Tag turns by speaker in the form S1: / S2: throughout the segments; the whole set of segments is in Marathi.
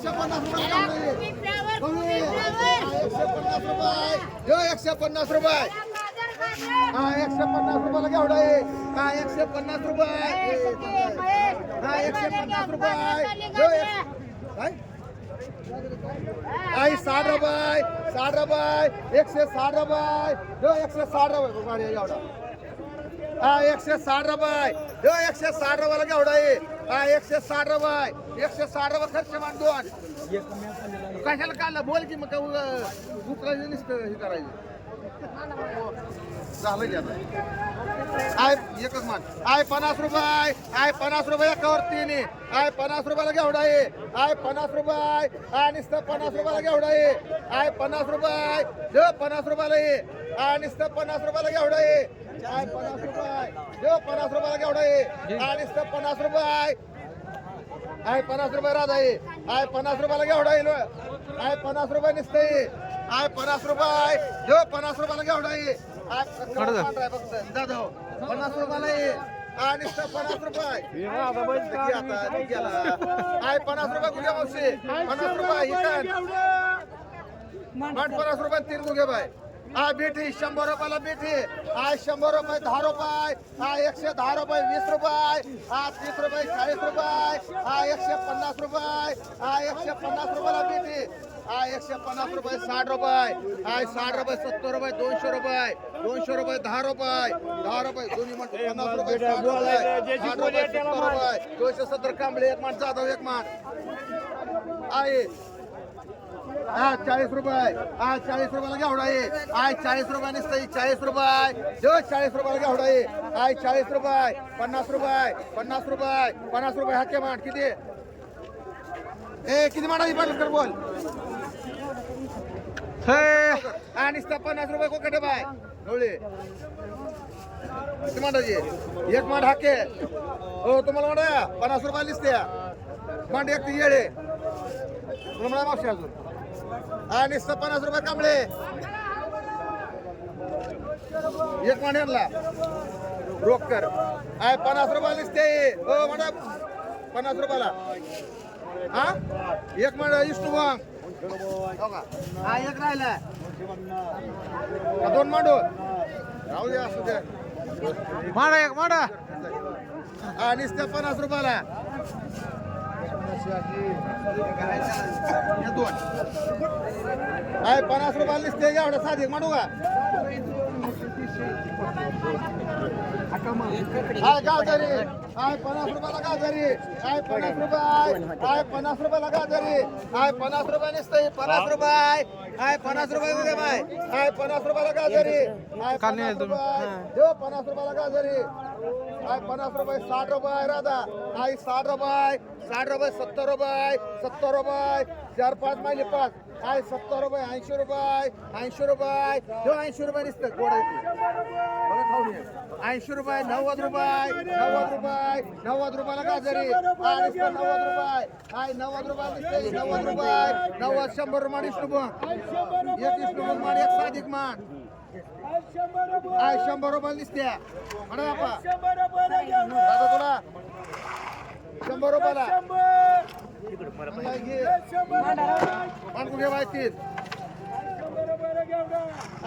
S1: 150 रुपये जो 150 रुपये 150 रुपयाला घेवडा आहे 150 रुपये 150 रुपये जो काय 60 रुपये 60 रुपये 160 रुपये जो 160 रुपये घेवडा 160 रुपये जो 160 रुपयाला घेवडा आहे 160 रुपये 160 रुपये खर्च मान दोन कशाला काढला बोल की मग उकळायचं नसतं हे करायचं झालं की आता आय एकच मान आय 50 रुपये आय 50 रुपये एकावर तीन आय 50 रुपयाला घेवडा आहे आय 50 रुपये आय नुसतं 50 रुपयाला घेवडा आहे आय 50 रुपये जो 50 रुपयाला आहे आय नुसतं 50 रुपयाला घेवडा आहे आय 50 रुपये जो 50 रुपयाला घेवडा आहे आय नुसतं 50 रुपये आय 50 रुपये राजा आहे आय 50 रुपयाला घेवडा आहे आय 50 रुपये नुसतं आय 50 रुपये जो 50 रुपयाला घेवडा आहे आय फक्त दादा 50 रुपयाला आहे आय नुसतं 50 रुपये आय 50 रुपये कुठे मावशी 50 रुपये ही काय 50 रुपये 3 गुगे बाय आय बेटी 100 रुपयाला बेटी आय 100 रुपये 10 रुपये आय 110 रुपये 20 रुपये आय 30 रुपये 40 रुपये आय 150 रुपये आय 150 रुपयाला बेटी आय 150 रुपये 60 रुपये आय 60 रुपये 70 रुपये 200 रुपये 200 रुपये 10 रुपये 10 रुपये दोन्ही म्हणतो 50 रुपये 60 रुपये 60 रुपये 70 रुपये 270 कांबळे एक माठ जाधव एक माठ आय 40 रुपये 40 रुपयाला घेवडा आहे आय 40 रुपये नसतं 40 रुपये जो 40 रुपयाला घेवडा आहे आय 40 रुपये 50 रुपये 50 रुपये 50 रुपये हाके माठ किती किती माठाची पाठ कर बोल आणि 50 रुपये कोकटे बाय डोळे किती माठाची एक माठ हाके हो तुम्हाला म्हणा 50 रुपये लिस्ते मांड एक ती येडे तुला म्हणा मागशी अजून आणि 50 रुपये कांबळे एक मांड्याला रोख कर आय 50 रुपये लिस्ते हो म्हणा 50 रुपयाला हा एक मांड इष्टू मग हा एक राहिला दोन मांडू राहू दे असू दे माडा एक माडा आणि 50 रुपयाला दोन आय 50 रुपयाला लिस्ते एवढा साधी मांडू का आय गाजरी आय 50 रुपयाला गाजरी आय 50 रुपये आय 50 रुपयाला गाजरी आय 50 रुपये नसते 50 रुपये आय 50 रुपये उद्या बाय आय 50 रुपयाला गाजरी आय 50 रुपये जो 50 रुपयाला गाजरी आय 50 रुपये 60 रुपये राधा आय 60 रुपये 60 रुपये 70 रुपये 70 रुपये 4 5 मायले 5 आय 70 रुपये 80 रुपये 80 रुपये जो 80 रुपये नसतं गोडायची बघा खाऊन 80 रुपये 90 रुपये 90 रुपये 90 रुपयाला गाजरी आय 90 रुपये आय 90 रुपये नसते 90 रुपये 90 100 रुपये इष्टुबंग एक इष्टुबंग मान एक साधिक मान आय 100 रुपये निसत्या म्हणा बापा दादा तुला 100 रुपयाला माहिती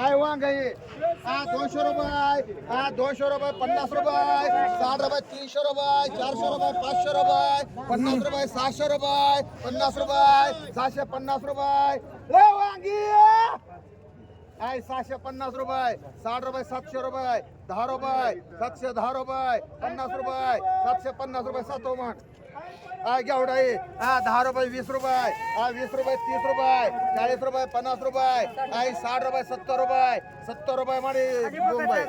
S1: आय वांग आहे 200 रुपये 200 रुपये 50 रुपये 60 रुपये 300 रुपये 400 रुपये 500 रुपये 50 रुपये 600 रुपये 50 रुपये 650 रुपये रे वांगी आय 650 रुपये 60 रुपये 700 रुपये 10 रुपये 710 रुपये 50 रुपये 750 रुपये 7 माठ आय घेवडा आहे 10 रुपये 20 रुपये 20 रुपये 30 रुपये 40 रुपये 50 रुपये आय 60 रुपये 70 रुपये 70 रुपये माडी मुंबई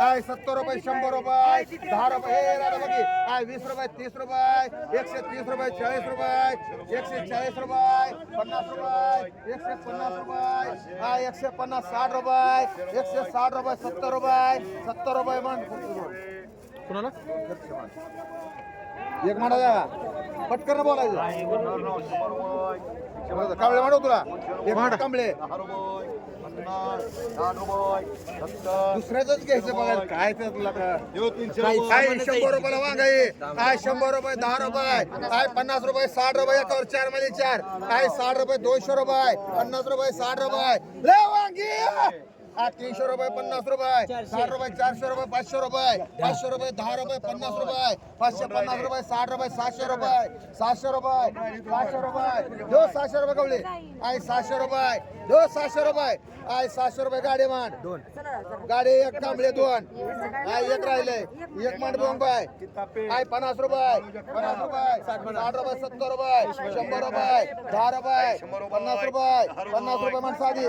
S1: आय 70 रुपये 100 रुपये 10 रुपये हे राधा बघी आय 20 रुपये 30 रुपये 130 रुपये 40 रुपये 140 रुपये 50 रुपये 150 रुपये आय 150 60 रुपये 160 रुपये 70 रुपये 70 रुपये मान कुणाला एक माडा पटकन बोलायचं कांबळे मांडव तुला एक मांड कांबळे दुसऱ्याच घ्यायचं बघायला काय तर तुला काय 100 रुपयाला वांगाई काय 100 रुपये 10 रुपये काय 50 रुपये 60 रुपये एकावर 4 मध्ये 4 काय 60 रुपये 200 रुपये 50 रुपये 60 रुपये ले वांगी 300 रुपये 50 रुपये 60 रुपये 400 रुपये 500 रुपये 500 रुपये 10 रुपये 50 रुपये 550 रुपये 60 रुपये 700 रुपये 700 रुपये 700 रुपये दो 700 रुपये कवळे आई 700 रुपये दो 700 रुपये आई 700 रुपये गाडी मांड दोन गाडी एक कांबळे दोन आई एक राहिले एक मांड दोन बाय आई 50 रुपये 50 रुपये 60 रुपये 70 रुपये 100 रुपये 10 रुपये 50 रुपये 50 रुपये मांड साधी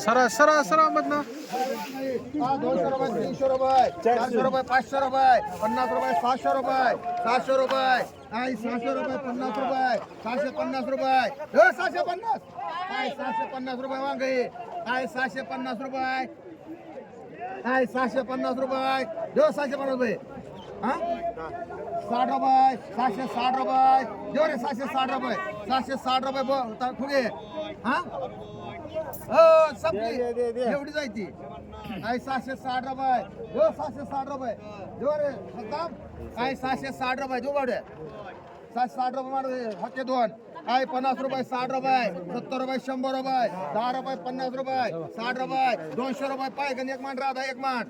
S2: सरा सरा सरा मधनं
S1: 200 रुपये 300 रुपये 400 रुपये 500 रुपये 50 रुपये 700 रुपये 700 रुपये आई 700 रुपये 50 रुपये 750 रुपये 750 आई 750 रुपये वांगे आई 750 रुपये आई 750 रुपये 750 रुपये हा 60 रुपये 760 रुपये देऊ रे 760 रुपये 760 रुपये फुगे हा संपली एवढी जायची आई 760 रुपये देऊ 760 रुपये देऊ रे सद्दाम आई 760 रुपये देऊ बावड्या 760 रुपये मार हक्के दोन आई 50 रुपये 60 रुपये 70 रुपये 100 रुपये 10 रुपये 50 रुपये 60 रुपये 200 रुपये पायगन एक मान राधा एक मान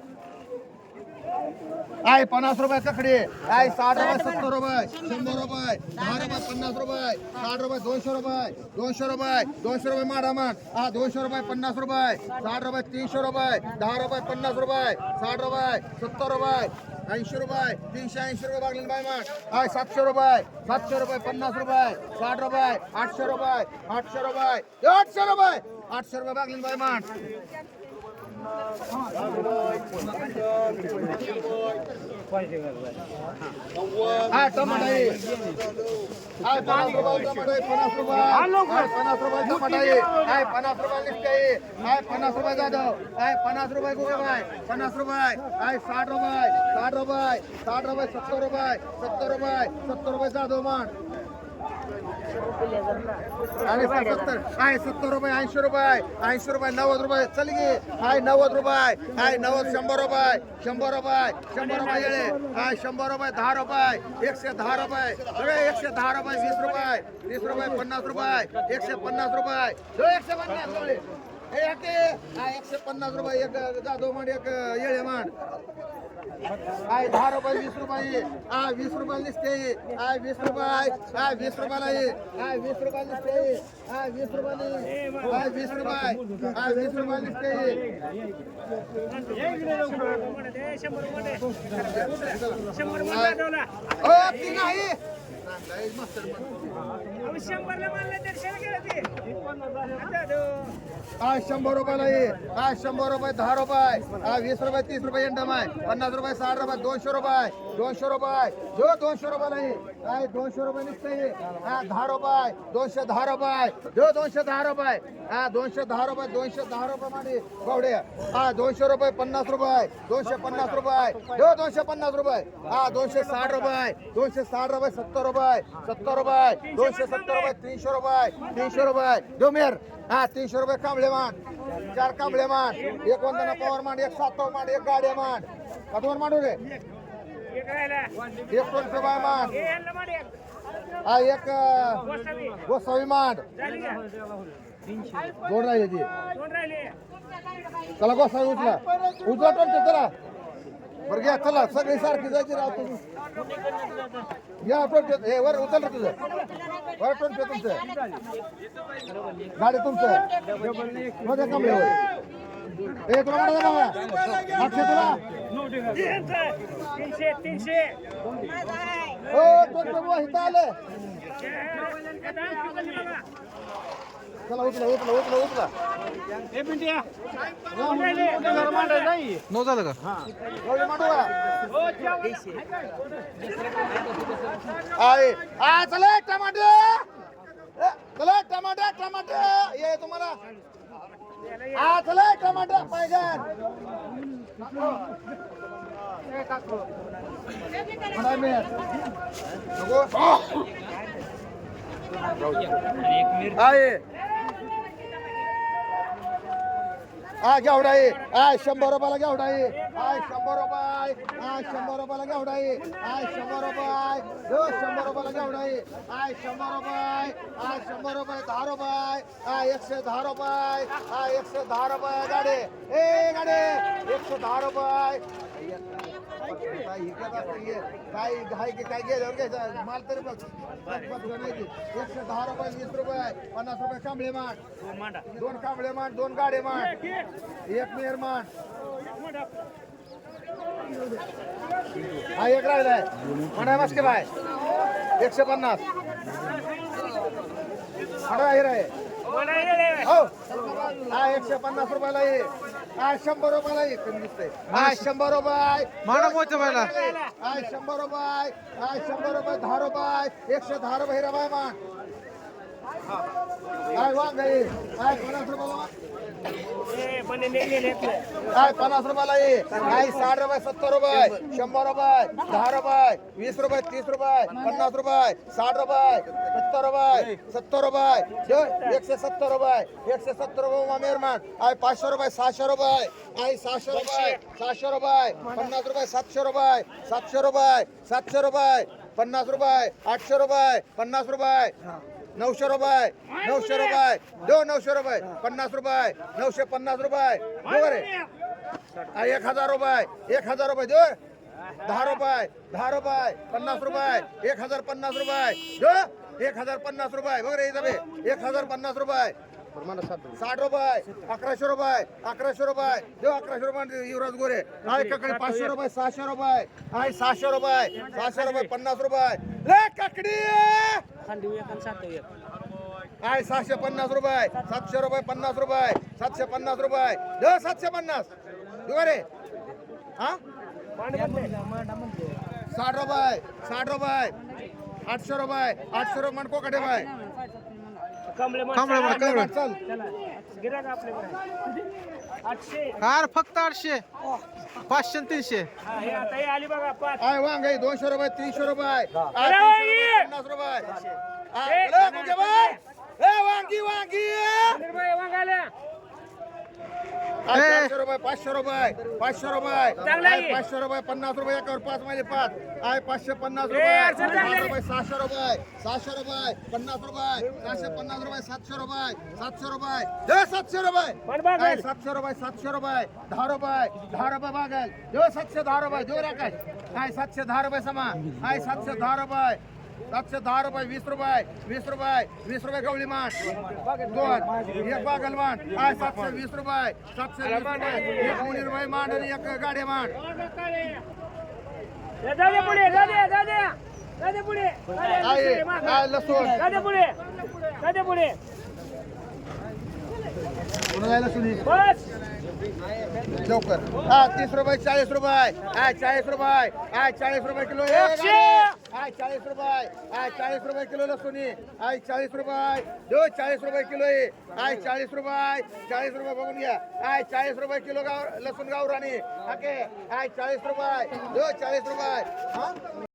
S1: आई 50 रुपये ककडी आई 60 रुपये 70 रुपये 100 रुपये 10 रुपये 50 रुपये 60 रुपये 200 रुपये 200 रुपये 200 रुपये मारा मान 200 रुपये 50 रुपये 60 रुपये 300 रुपये 10 रुपये 50 रुपये 60 रुपये 70 रुपये 80 रुपये 380 रुपये बागलीन बाय मान आई 700 रुपये 50 रुपये 60 रुपये 800 रुपये 800 रुपये 800 रुपये 800 रुपये बागलीन बाय मान टमाटा आहे 50 रुपये टमाटा आहे 50 रुपये 50 रुपये टमाटा आहे 50 रुपये लिस्ट आहे 50 रुपये जाधव 50 रुपये गुगलबाई 50 रुपये 60 रुपये 60 रुपये 60 रुपये 70 रुपये 70 रुपये 70 रुपये जाधव मान आणि 70 रुपये 80 रुपये 80 रुपये 90 रुपये चल गे 90 रुपये 90 100 रुपये 100 रुपये 100 रुपये येळे 100 रुपये 10 रुपये 110 रुपये सगळे 110 रुपये 20 रुपये 30 रुपये 50 रुपये 150 रुपये 150 रुपये 150 रुपये एक जाधव मांड एक येळे मांड 10 रुपये 20 रुपये 20 रुपये लिस्टे 20 रुपये 20 रुपयाला 20 रुपये लिस्टे 20 रुपये 20 रुपये 20 रुपये लिस्टे नाही 100 रुपयाला 100 रुपये 10 रुपये 20 रुपये 30 रुपये एंडम आहे 50 रुपये 60 रुपये 200 रुपये 200 रुपये जो 200 रुपयाला 200 रुपये निघते 10 रुपये 210 रुपये जो 210 रुपये 210 रुपये 210 रुपये मध्ये बावडे 200 रुपये 50 रुपये 250 रुपये जो 250 रुपये 260 रुपये 260 रुपये 70 रुपये 70 रुपये 270 रुपये 300 रुपये 300 रुपये जो मेर 300 रुपये कांबळे मान 4 कांबळे मान एक वंदना पवार मान एक सातव मान एक गाडी मान कधवर मांडू रे एक 200 रुपये मान एक गोसावी मान दोन राहिले ती चला गोसावी उचला उचला टोलते चला बरं घ्या चला सगळी सारखी जायची राव तुम्ही या टोलते हे वर उचल तुझं वर टोलते तुमचं गाडी तुमचं मध्ये कमले वर हे तुला म्हणा बाबा मागचे तुला
S3: 300
S1: हो टोलते बुवा इथं आले चला उचला उचला उचला उचला
S2: नऊ झालं का
S1: एवढे मांडवा आहे चला टमाटर चला टमाटर टमाटर ये तुम्हाला चला टमाटर पाहिजे मला मिळेल. नको? आहे घेवडा आहे 100 रुपयाला घेवडा आहे 100 रुपये 100 रुपयाला घेवडा आहे 100 रुपये 100 रुपयाला घेवडा आहे 100 रुपये 100 रुपये 10 रुपये 110 रुपये 110 रुपये गाडे ए गाडे 110 रुपये काय काय गेल्यावर घ्यायचं माल तरी बघ 110 रुपये 20 रुपये 50 रुपये कांबळे माठ 2 कांबळे माठ 2 गाडे माठ 1 मेर माठ एक राहिलाय म्हणा मस्के बाय 150 आहे हो 150 रुपयाला आहे 100 रुपयाला आहे कमी दिसतंय 100 रुपये
S2: माना पोहोच व्हायला
S1: 100 रुपये 100 रुपये 10 रुपये 110 रुपये हिरा बाय मान वांग आहे 50 रुपयाला 50 रुपयाला आहे 60 रुपये 70 रुपये 100 रुपये 10 रुपये 20 रुपये 30 रुपये 50 रुपये 60 रुपये 70 रुपये 70 रुपये 170 रुपये 170 रुपये मेहरमान 500 रुपये 600 रुपये 600 रुपये 700 रुपये 50 रुपये 700 रुपये 700 रुपये 700 रुपये 50 रुपये 800 रुपये 50 रुपये 900 रुपये 900 रुपये 900 रुपये 50 रुपये 950 रुपये बरोबर आहे 1000 रुपये 1000 रुपये 10 रुपये 10 रुपये 50 रुपये 1050 रुपये 1050 रुपये बरोबर आहे 1050 रुपये 60 रुपये 1100 रुपये 1100 रुपये 1100 रुपये युवराज गोरे काकडे 500 रुपये 600 रुपये 600 रुपये 600 रुपये 50 रुपये ले काकडी 650 रुपये 700 रुपये 50 रुपये 750 रुपये 750 रे हा 60 रुपये 60 रुपये 800 रुपये 800 रुपये मणको कडे बाय चल
S2: कार फक्त 800 500 300
S1: वांग 200 रुपये 300 रुपये 50 रुपये वांगी वांगी 400 रुपये 500 रुपये 500 रुपये 500 रुपये 50 रुपये एकावर 5 मध्ये 5 550 रुपये 600 रुपये 600 रुपये 50 रुपये 750 रुपये 700 रुपये 700 रुपये 700 रुपये 700 रुपये 700 रुपये 10 रुपये 10 रुपये बागल 710 रुपये देऊ राखाय 710 रुपये समा 710 रुपये 710 रुपये 20 रुपये 20 रुपये 20 रुपये गवळी माठ 2 एक बागल माठ 720 रुपये 720 रुपये 1 मुनी रुपये माठ आणि 1 गाडे माठ लसूण लवकर 30 रुपये 40 रुपये 40 रुपये 40 रुपये किलो 40 रुपये 40 रुपये किलो लसूणी 40 रुपये 40 रुपये किलो 40 रुपये 40 रुपये बघून घ्या 40 रुपये किलो लसूण गावरानी 40 रुपये 40 रुपये